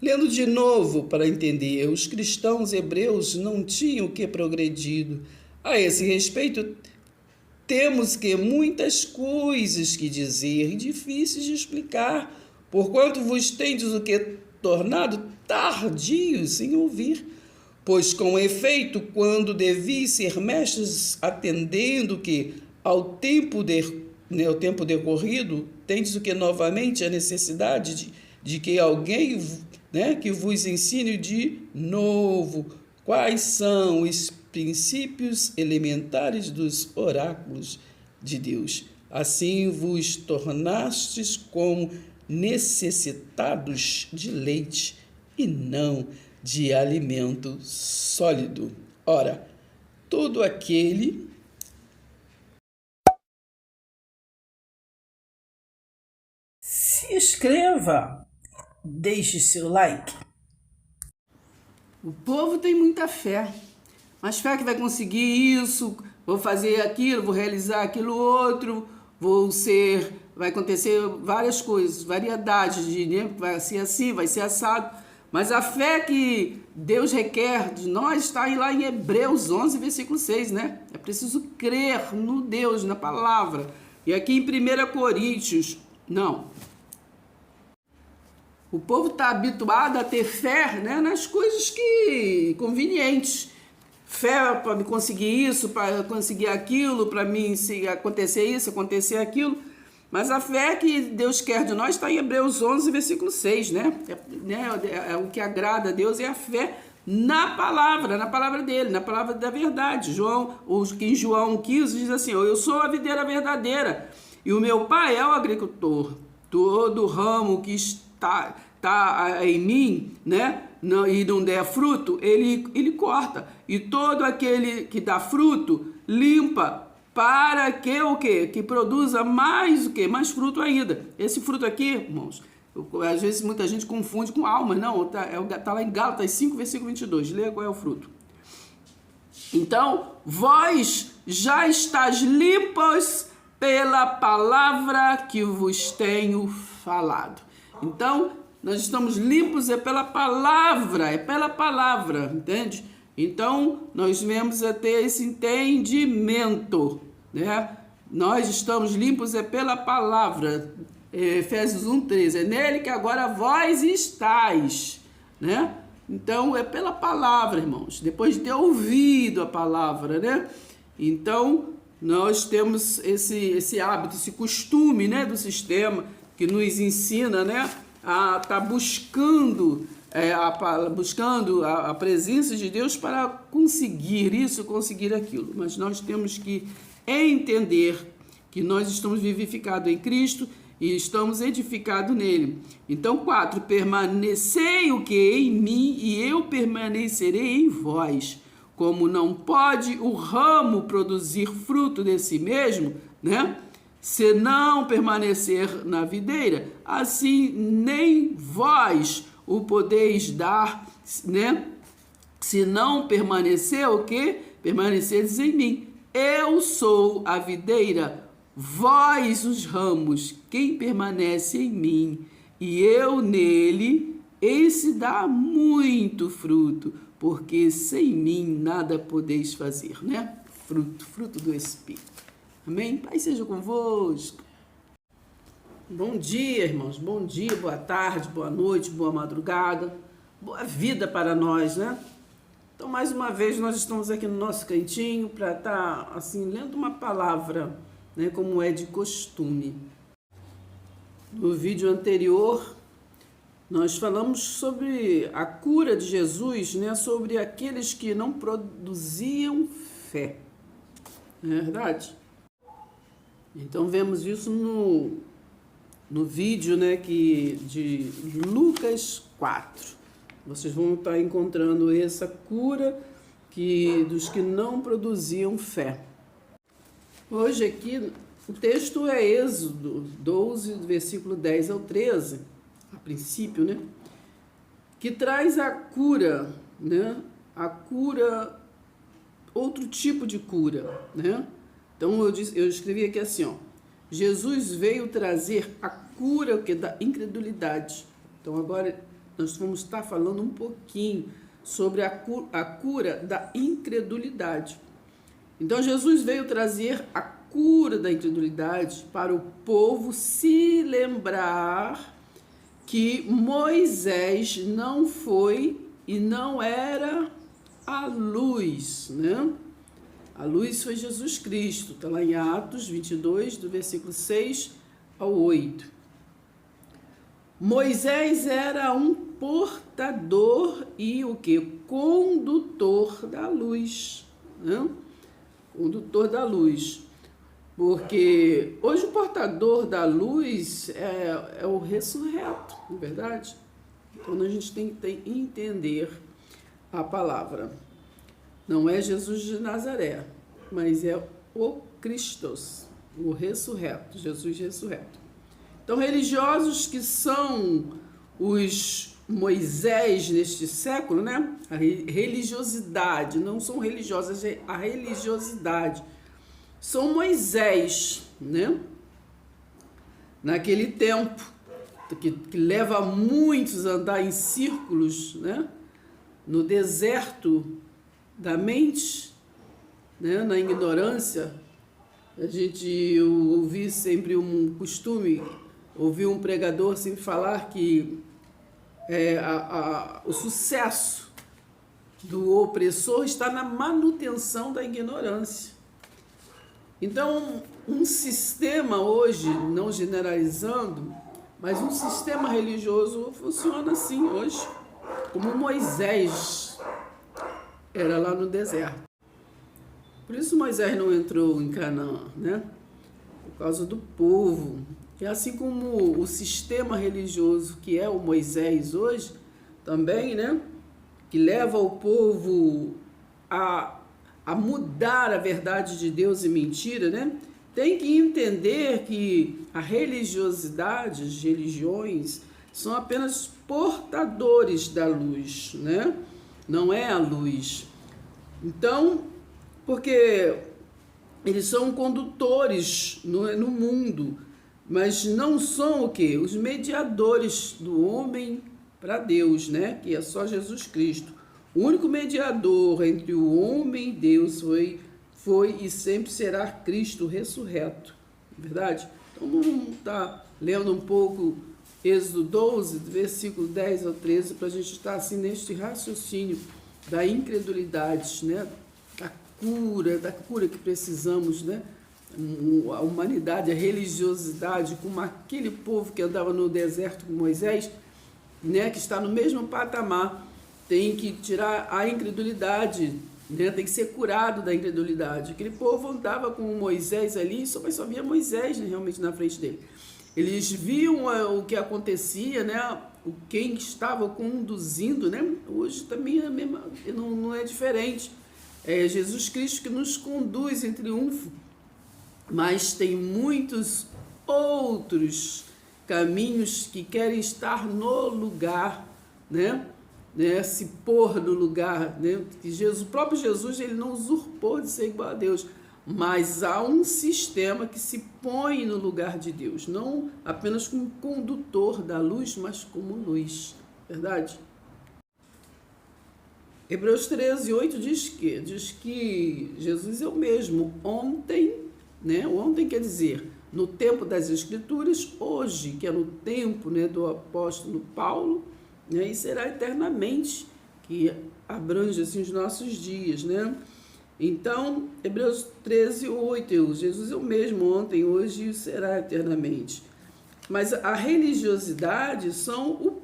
Lendo de novo para entender, os cristãos hebreus não tinham que progredido. A esse respeito, temos que muitas coisas que dizer, difíceis de explicar, porquanto vos tendes o que tornado tardios em ouvir. Pois com efeito, quando devis ser mestres, atendendo que ao tempo, o tempo decorrido, tendes o que novamente a necessidade de que alguém que vos ensine de novo quais são os princípios elementares dos oráculos de Deus. Assim vos tornastes como necessitados de leite e não de alimento sólido. Ora, todo aquele se inscreva, deixe seu like. O povo tem muita fé, mas fé que vai conseguir isso, vou fazer aquilo, vou realizar aquilo outro, vai acontecer várias coisas, variedades de, vai ser assim, vai ser assado. Mas a fé que Deus requer de nós está lá em Hebreus 11, versículo 6, né? É preciso crer no Deus, na palavra. E aqui em 1 Coríntios, não. O povo está habituado a ter fé, né, nas coisas convenientes. Fé para me conseguir isso, para conseguir aquilo, para mim se acontecer isso, acontecer aquilo. Mas a fé que Deus quer de nós está em Hebreus 11, versículo 6, né? O que agrada a Deus é a fé na palavra dele, na palavra da verdade. Em João 15 diz assim, eu sou a videira verdadeira e o meu pai é o agricultor. Todo ramo que está em mim, né, e não der fruto, ele corta. E todo aquele que dá fruto, limpa, para que o quê? Que produza mais o quê? Mais fruto ainda. Esse fruto aqui, irmãos, às vezes muita gente confunde com alma. Não, tá lá em Gálatas 5, versículo 22. Leia qual é o fruto. Então, vós já estáis limpos pela palavra que vos tenho falado. Então, nós estamos limpos pela palavra, entende? Então, nós vemos a ter esse entendimento, né? Nós estamos limpos pela palavra, Efésios 1:13, é nele que agora vós estáis, né? Então, é pela palavra, irmãos, depois de ter ouvido a palavra, né? Então, nós temos esse hábito, esse costume, né, do sistema que nos ensina, né, a estar buscando a presença de Deus para conseguir isso, conseguir aquilo. Mas nós temos que entender que nós estamos vivificados em Cristo e estamos edificados nele. Então, 4, permanecei o que em mim e eu permanecerei em vós. Como não pode o ramo produzir fruto de si mesmo, né? Se não permanecer na videira, assim nem vós o podeis dar, né? Se não permanecer, o quê? Permaneceres em mim. Eu sou a videira, vós os ramos. Quem permanece em mim e eu nele, esse dá muito fruto, porque sem mim nada podeis fazer, né? Fruto do Espírito. Amém? Pai seja convosco. Bom dia, irmãos. Bom dia, boa tarde, boa noite, boa madrugada. Boa vida para nós, né? Então, mais uma vez, nós estamos aqui no nosso cantinho para estar, assim, lendo uma palavra, né? Como é de costume. No vídeo anterior, nós falamos sobre a cura de Jesus, né? Sobre aqueles que não produziam fé. Não é verdade? Então, vemos isso no vídeo, né, de Lucas 4. Vocês vão estar encontrando essa cura dos que não produziam fé. Hoje aqui, o texto é Êxodo 12, versículo 10 ao 13, a princípio, né, que traz a cura, né, a cura, outro tipo de cura, né. Então, eu escrevi aqui assim, ó, Jesus veio trazer a cura da incredulidade. Então, agora, nós vamos estar falando um pouquinho sobre a cura da incredulidade. Então, Jesus veio trazer a cura da incredulidade para o povo se lembrar que Moisés não foi e não era a luz, né? A luz foi Jesus Cristo, está lá em Atos 22, do versículo 6 ao 8. Moisés era um portador e o que? Condutor da luz, né? Condutor da luz. Porque hoje o portador da luz é o ressurreto, não é verdade? Então a gente tem que entender a palavra. Não é Jesus de Nazaré, mas é o Christos, o ressurreto, Jesus ressurreto. Então, religiosos que são os Moisés neste século, né? A religiosidade, não são religiosas, é a religiosidade. São Moisés, né? Naquele tempo, que leva muitos a andar em círculos, né? No deserto da mente, né? Na ignorância. A gente ouvi sempre um costume, ouvi um pregador sempre falar que o sucesso do opressor está na manutenção da ignorância. Então, um sistema hoje, não generalizando, mas um sistema religioso funciona assim hoje, como Moisés era lá no deserto. Por isso Moisés não entrou em Canaã, né? Por causa do povo. E assim como o sistema religioso que é o Moisés hoje, também, né? Que leva o povo a mudar a verdade de Deus e mentira, né? Tem que entender que a religiosidade, as religiões, são apenas portadores da luz, né? Não é a luz. Então, porque eles são condutores no mundo, mas não são o quê? Os mediadores do homem para Deus, né? Que é só Jesus Cristo. O único mediador entre o homem e Deus foi e sempre será Cristo ressurreto, verdade? Então vamos estar lendo um pouco Êxodo 12, versículo 10 ao 13, para a gente estar assim neste raciocínio da incredulidade, né? Da cura que precisamos, né? A humanidade, a religiosidade, como aquele povo que andava no deserto com Moisés, né? Que está no mesmo patamar, tem que tirar a incredulidade, né? Tem que ser curado da incredulidade. Aquele povo andava com Moisés ali, mas só via Moisés, né, realmente na frente dele. Eles viam o que acontecia, né? Quem estava conduzindo, né? Hoje também é mesmo, não é diferente. É Jesus Cristo que nos conduz em triunfo, mas tem muitos outros caminhos que querem estar no lugar, né? Se pôr no lugar, né? Que o próprio Jesus, ele não usurpou de ser igual a Deus, mas há um sistema que se põe no lugar de Deus, não apenas como condutor da luz, mas como luz, verdade? Hebreus 13, 8 diz que Jesus é o mesmo ontem, né? Ontem quer dizer no tempo das Escrituras, hoje, que é no tempo, né, do apóstolo Paulo, né? E será eternamente, que abrange assim, os nossos dias, né? Então, Hebreus 13, 8, Jesus é o mesmo ontem, hoje e será eternamente. Mas a religiosidade são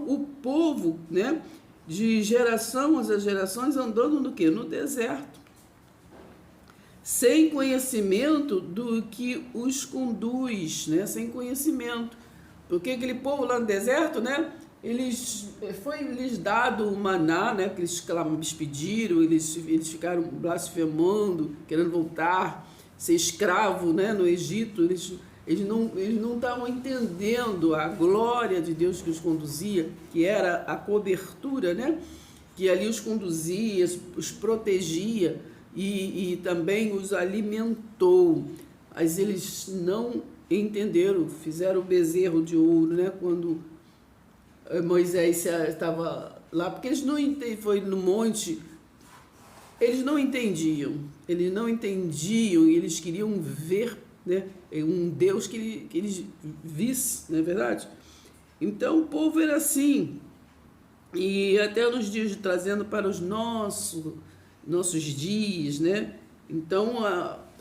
o povo, né? De geração a gerações andando no quê? No deserto. Sem conhecimento do que os conduz, né? Sem conhecimento. Porque aquele povo lá no deserto, né? Foi-lhes dado o maná, né? Que eles pediram, eles ficaram blasfemando, querendo voltar, ser escravo, né? No Egito, eles não estavam entendendo a glória de Deus que os conduzia, que era a cobertura, né? Que ali os conduzia, os protegia e também os alimentou. Mas eles não entenderam, fizeram o bezerro de ouro, né? Quando Moisés estava lá, porque eles não entendiam, foi no monte, eles não entendiam, e eles queriam ver, né, um Deus que eles vissem, não é verdade? Então o povo era assim, e até nos dias, trazendo para os nossos dias, né? Então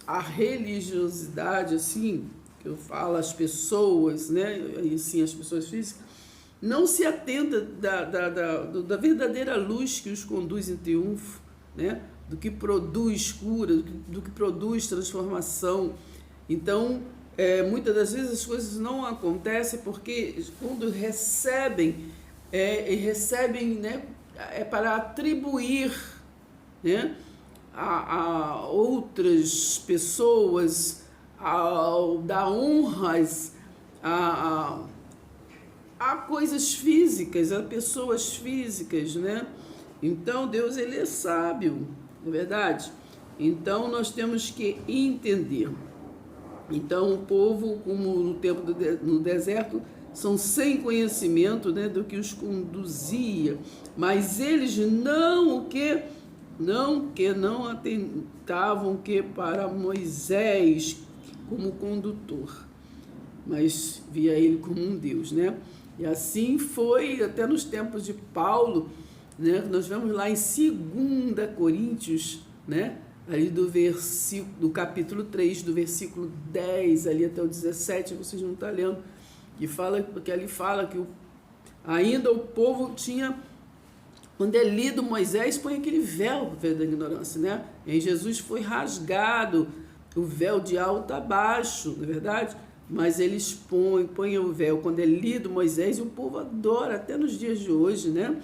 a religiosidade, assim, que eu falo, as pessoas, né? E assim, as pessoas físicas, não se atenta da verdadeira luz que os conduz em triunfo, né? Do que produz cura, do que produz transformação. Então, muitas das vezes as coisas não acontecem porque quando recebem, né, para atribuir, né, a outras pessoas, dar honras a coisas físicas, a pessoas físicas, né? Então Deus, ele é sábio, não é verdade? Então nós temos que entender. Então o povo, como no tempo no deserto, são sem conhecimento, né, do que os conduzia, mas eles não atentavam que para Moisés como condutor, mas via ele como um Deus, né? E assim foi até nos tempos de Paulo, né? Nós vemos lá em 2 Coríntios, né? Ali do capítulo 3, do versículo 10 ali até o 17, vocês não estão lendo, que ali fala que ainda o povo tinha, quando é lido Moisés, põe aquele véu da ignorância, né? Em Jesus foi rasgado o véu de alto a baixo, não é verdade? Mas eles põem o véu. Quando é lido Moisés, e o povo adora, até nos dias de hoje, né?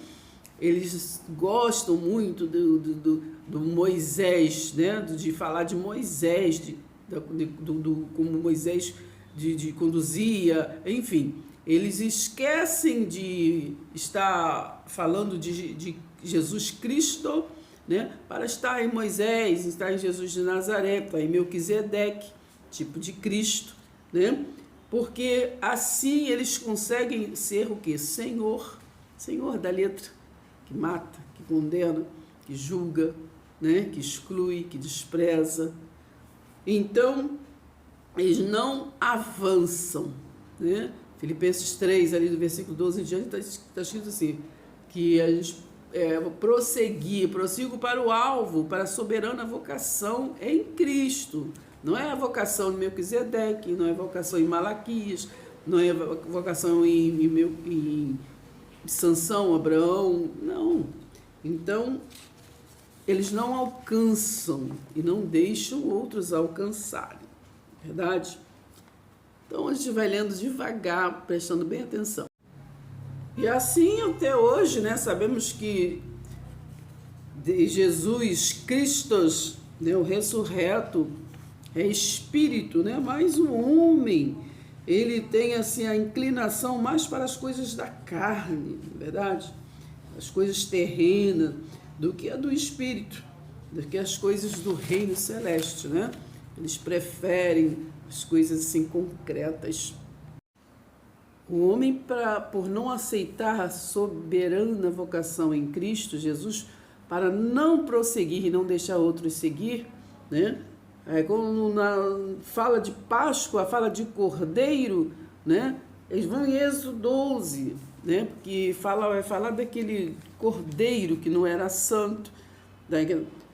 Eles gostam muito do Moisés, né? De falar de Moisés, como Moisés de conduzia, enfim. Eles esquecem de estar falando de Jesus Cristo, né? Para estar em Moisés, estar em Jesus de Nazaré, estar em Melquisedeque, tipo de Cristo, né? Porque assim eles conseguem ser o quê? Senhor da letra, que mata, que condena, que julga, né? Que exclui, que despreza. Então, eles não avançam, né? Filipenses 3, ali do versículo 12 em diante, está escrito assim, que a gente prossigo para o alvo, para a soberana vocação em Cristo. Não é a vocação de Melquisedeque, não é a vocação em Malaquias, não é a vocação em Sansão, Abraão, não. Então, eles não alcançam e não deixam outros alcançarem, verdade? Então, a gente vai lendo devagar, prestando bem atenção. E assim, até hoje, né, sabemos que Jesus Cristo, né, o ressurreto, é espírito, né? Mas o homem, ele tem assim a inclinação mais para as coisas da carne, não é verdade? As coisas terrenas, do que a do espírito, do que as coisas do reino celeste, né? Eles preferem as coisas assim concretas. O homem, por não aceitar a soberana vocação em Cristo Jesus, para não prosseguir e não deixar outros seguir, né? Quando fala de Páscoa, fala de Cordeiro, né? Eles vão em Êxodo 12, né? Porque vai falar daquele Cordeiro que não era santo,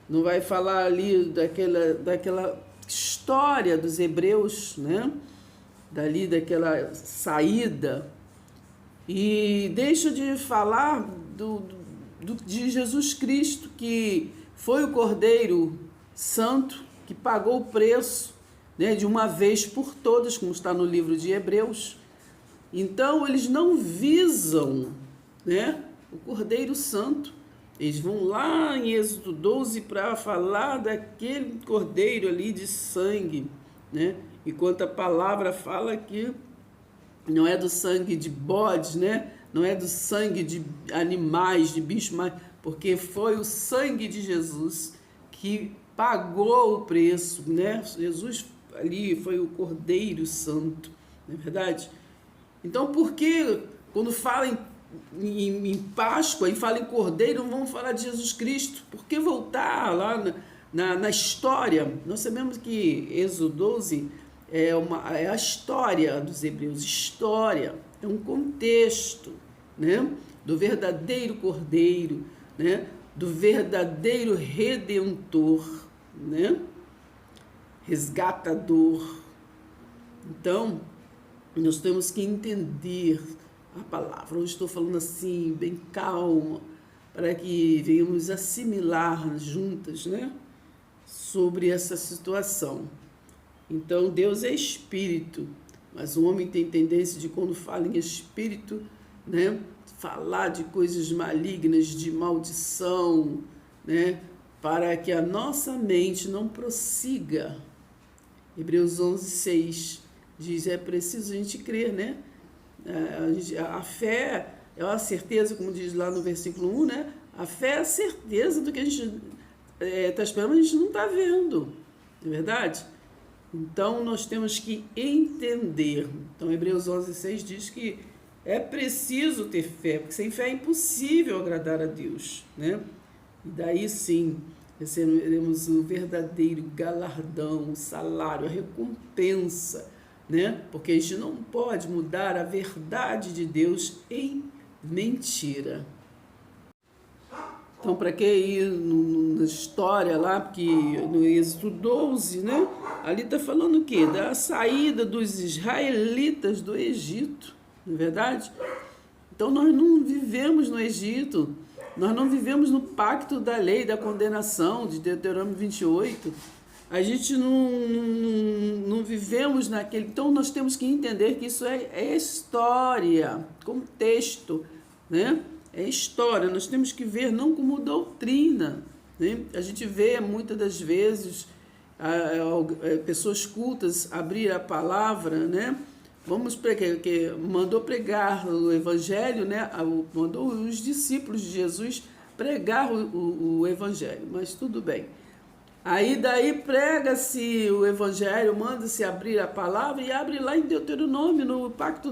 não vai falar ali daquela história dos hebreus, né? Daquela saída, e deixa de falar de Jesus Cristo, que foi o Cordeiro Santo, que pagou o preço, né, de uma vez por todas, como está no livro de Hebreus. Então, eles não visam, né, o Cordeiro Santo. Eles vão lá em Êxodo 12 para falar daquele cordeiro ali de sangue, né? Enquanto a palavra fala que não é do sangue de bodes, né? Não é do sangue de animais, de bichos, mas porque foi o sangue de Jesus que pagou o preço, né? Jesus ali foi o Cordeiro Santo, não é verdade? Então, por que quando fala em em Páscoa e fala em Cordeiro, não vamos falar de Jesus Cristo. Por que voltar lá na história? Nós sabemos que Êxodo 12 é a história dos hebreus, história, é um contexto, né, do verdadeiro Cordeiro, né, do verdadeiro Redentor, né, resgatador. Então, nós temos que entender a palavra. Hoje estou falando assim, bem calma, para que venhamos assimilar juntas, né, sobre essa situação. Então, Deus é espírito, mas o homem tem tendência de, quando fala em espírito, né, falar de coisas malignas, de maldição, né, para que a nossa mente não prossiga. Hebreus 11:6 diz, é preciso a gente crer, né? A fé é a certeza, como diz lá no versículo 1, né? A fé é a certeza do que a gente está esperando, mas a gente não está vendo, não é verdade? Então, nós temos que entender. Então, Hebreus 11:6 diz que é preciso ter fé, porque sem fé é impossível agradar a Deus, né? E daí sim, receberemos o verdadeiro galardão, o salário, a recompensa, né? Porque a gente não pode mudar a verdade de Deus em mentira. Então, para que ir na história lá, porque no Êxodo 12, né? Ali está falando o quê? Da saída dos israelitas do Egito, não é verdade? Então, nós não vivemos no Egito, nós não vivemos no pacto da lei da condenação, de Deuteronômio 28. A gente não vivemos naquele... Então, nós temos que entender que isso é história, contexto, né? É história, nós temos que ver não como doutrina, né? A gente vê muitas das vezes pessoas cultas abrir a palavra, né? Vamos pregar, que mandou pregar o evangelho, né? Mandou os discípulos de Jesus pregar o evangelho, mas tudo bem. Aí daí prega-se o evangelho, manda-se abrir a palavra e abre lá em Deuteronômio, no pacto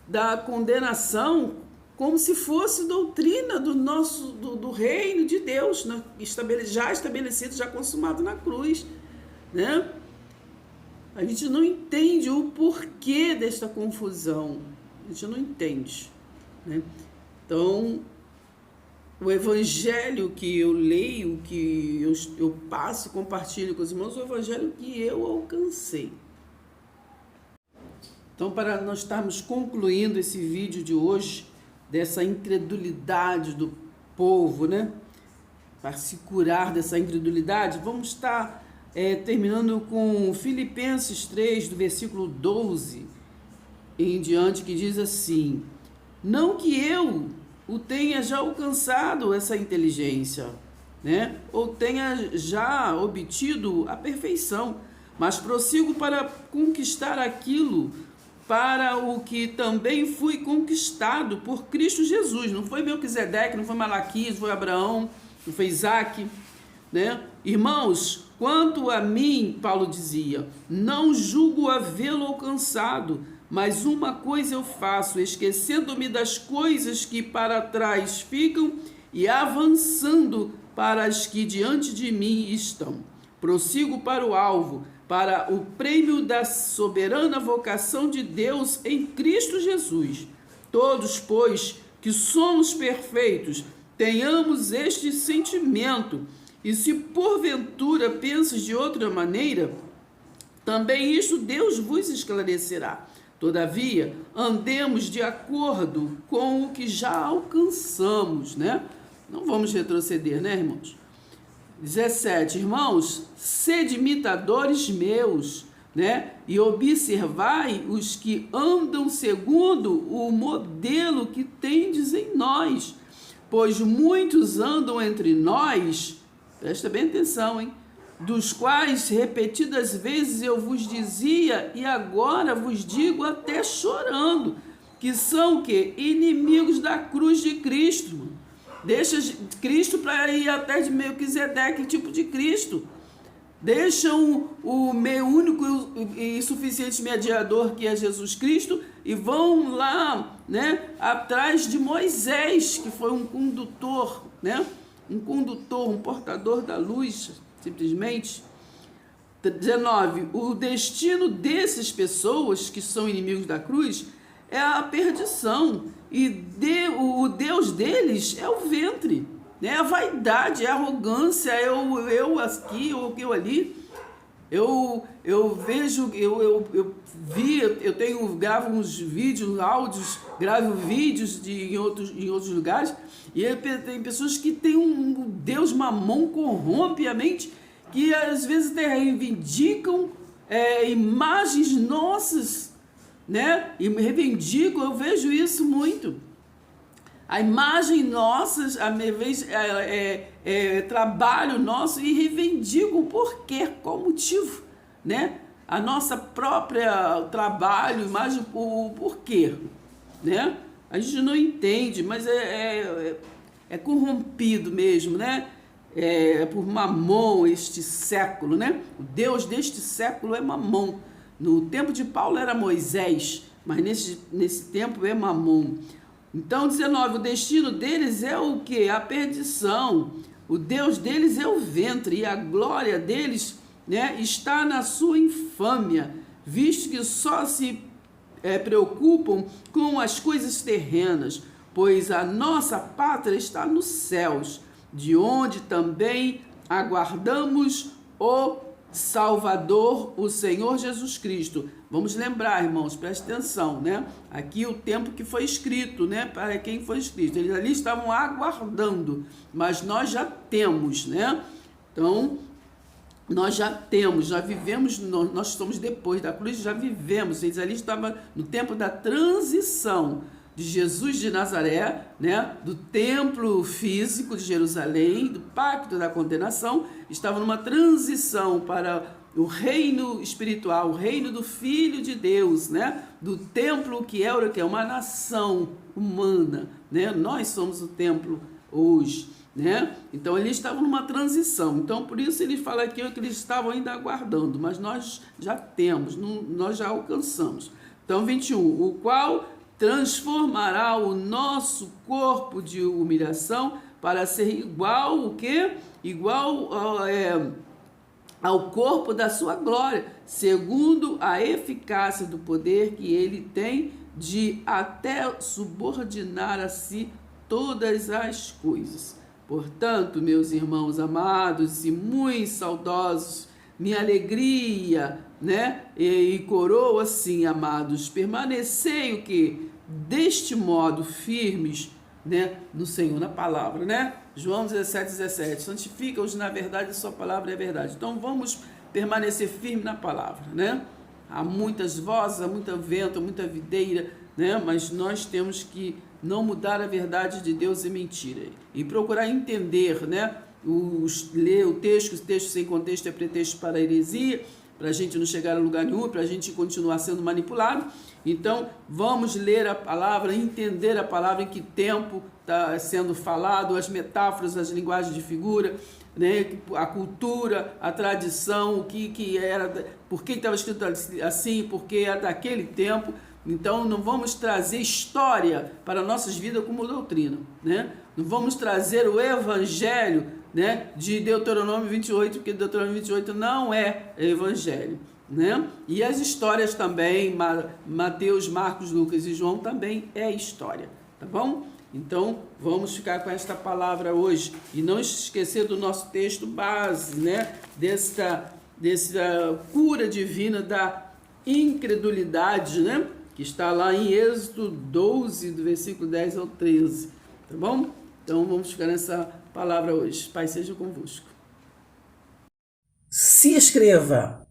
da condenação, como se fosse doutrina do reino de Deus, né? Já estabelecido, já consumado na cruz, né? A gente não entende o porquê desta confusão, a gente não entende, né? Então, o evangelho que eu leio, que eu passo, compartilho com os irmãos, o evangelho que eu alcancei. Então, para nós estarmos concluindo esse vídeo de hoje, dessa incredulidade do povo, né? Para se curar dessa incredulidade, vamos estar terminando com Filipenses 3, do versículo 12 em diante, que diz assim: não que eu o tenha já alcançado essa inteligência, né? Ou tenha já obtido a perfeição, mas prossigo para conquistar aquilo para o que também fui conquistado por Cristo Jesus. Não foi Melquisedeque, não foi Malaquias, não foi Abraão, não foi Isaac, né? Irmãos, quanto a mim, Paulo dizia, não julgo havê-lo alcançado, mas uma coisa eu faço, esquecendo-me das coisas que para trás ficam e avançando para as que diante de mim estão. Prossigo para o alvo, para o prêmio da soberana vocação de Deus em Cristo Jesus. Todos, pois, que somos perfeitos, tenhamos este sentimento, e se porventura pensas de outra maneira, também isto Deus vos esclarecerá. Todavia, andemos de acordo com o que já alcançamos, né? Não vamos retroceder, né, irmãos? 17, irmãos, sede imitadores meus, né? E observai os que andam segundo o modelo que tendes em nós, pois muitos andam entre nós, presta bem atenção, hein? Dos quais repetidas vezes eu vos dizia, e agora vos digo até chorando, que são o quê? Inimigos da cruz de Cristo, mano. Deixa Cristo para ir até de Melquisedeque, tipo de Cristo. deixam o meu único e suficiente mediador, que é Jesus Cristo, e vão lá, né, atrás de Moisés, que foi um condutor, né, um condutor, um portador da luz, simplesmente. 19. O destino dessas pessoas que são inimigos da cruz é a perdição, e o Deus deles é o ventre, né? A vaidade, a arrogância, é o eu aqui, o eu ali. Eu vejo, gravo uns vídeos, áudios, gravo vídeos em outros lugares, e tem pessoas que têm um Deus mamão, corrompe a mente, que às vezes reivindicam imagens nossas, né? E me reivindicam, eu vejo isso muito. A imagem nossa, trabalho nosso, e reivindicam por quê? Qual motivo, né? A nossa própria trabalho, imagem, o porquê, né? A gente não entende, mas é corrompido mesmo, né? Por Mamon, este século, né? O Deus deste século é Mamon. No tempo de Paulo era Moisés, mas nesse tempo é Mamon. Então, 19, o destino deles é o quê? A perdição. O Deus deles é o ventre, e a glória deles, né, está na sua infâmia, visto que só se preocupam com as coisas terrenas, pois a nossa pátria está nos céus, de onde também aguardamos o Salvador, o Senhor Jesus Cristo. Vamos lembrar, irmãos, preste atenção, né? Aqui o tempo que foi escrito, né? Para quem foi escrito. Eles ali estavam aguardando, mas nós já temos, né? Então, nós já temos, já vivemos, nós estamos depois da cruz, já vivemos. Eles ali estavam no tempo da transição de Jesus de Nazaré, né, do templo físico de Jerusalém, do pacto da condenação, estava numa transição para o reino espiritual, o reino do Filho de Deus, né, do templo que é uma nação humana, né, nós somos o templo hoje, né, então eles estavam numa transição, então por isso ele fala aqui que eles estavam ainda aguardando, mas nós já temos, nós já alcançamos. Então 21, o qual transformará o nosso corpo de humilhação para ser igual o quê? Igual ao corpo da sua glória, segundo a eficácia do poder que ele tem de até subordinar a si todas as coisas. Portanto, meus irmãos amados e muito saudosos, minha alegria, né? E coroa, assim, amados, permanecei o que? Deste modo firmes, né? No Senhor, na palavra, né? João 17:17, santifica-os na verdade, a sua palavra é verdade. Então vamos permanecer firmes na palavra, né? Há muitas vozes, há muito vento, há muita videira, né? Mas nós temos que não mudar a verdade de Deus em mentira e procurar entender, né? Ler o texto sem contexto é pretexto para a heresia, para a gente não chegar a lugar nenhum, para a gente continuar sendo manipulado. Então, vamos ler a palavra, entender a palavra, em que tempo está sendo falado, as metáforas, as linguagens de figura, né? A cultura, a tradição, o que era, por que estava escrito assim, porque é daquele tempo. Então, não vamos trazer história para nossas vidas como doutrina, né? Não vamos trazer o evangelho, né, de Deuteronômio 28, porque Deuteronômio 28 não é evangelho, né? E as histórias também, Mateus, Marcos, Lucas e João, também é história, tá bom? Então, vamos ficar com esta palavra hoje e não esquecer do nosso texto base, né, dessa cura divina da incredulidade, né, que está lá em Êxodo 12, do versículo 10 ao 13, tá bom? Então, vamos ficar nessa palavra hoje. Pai seja convosco. Se inscreva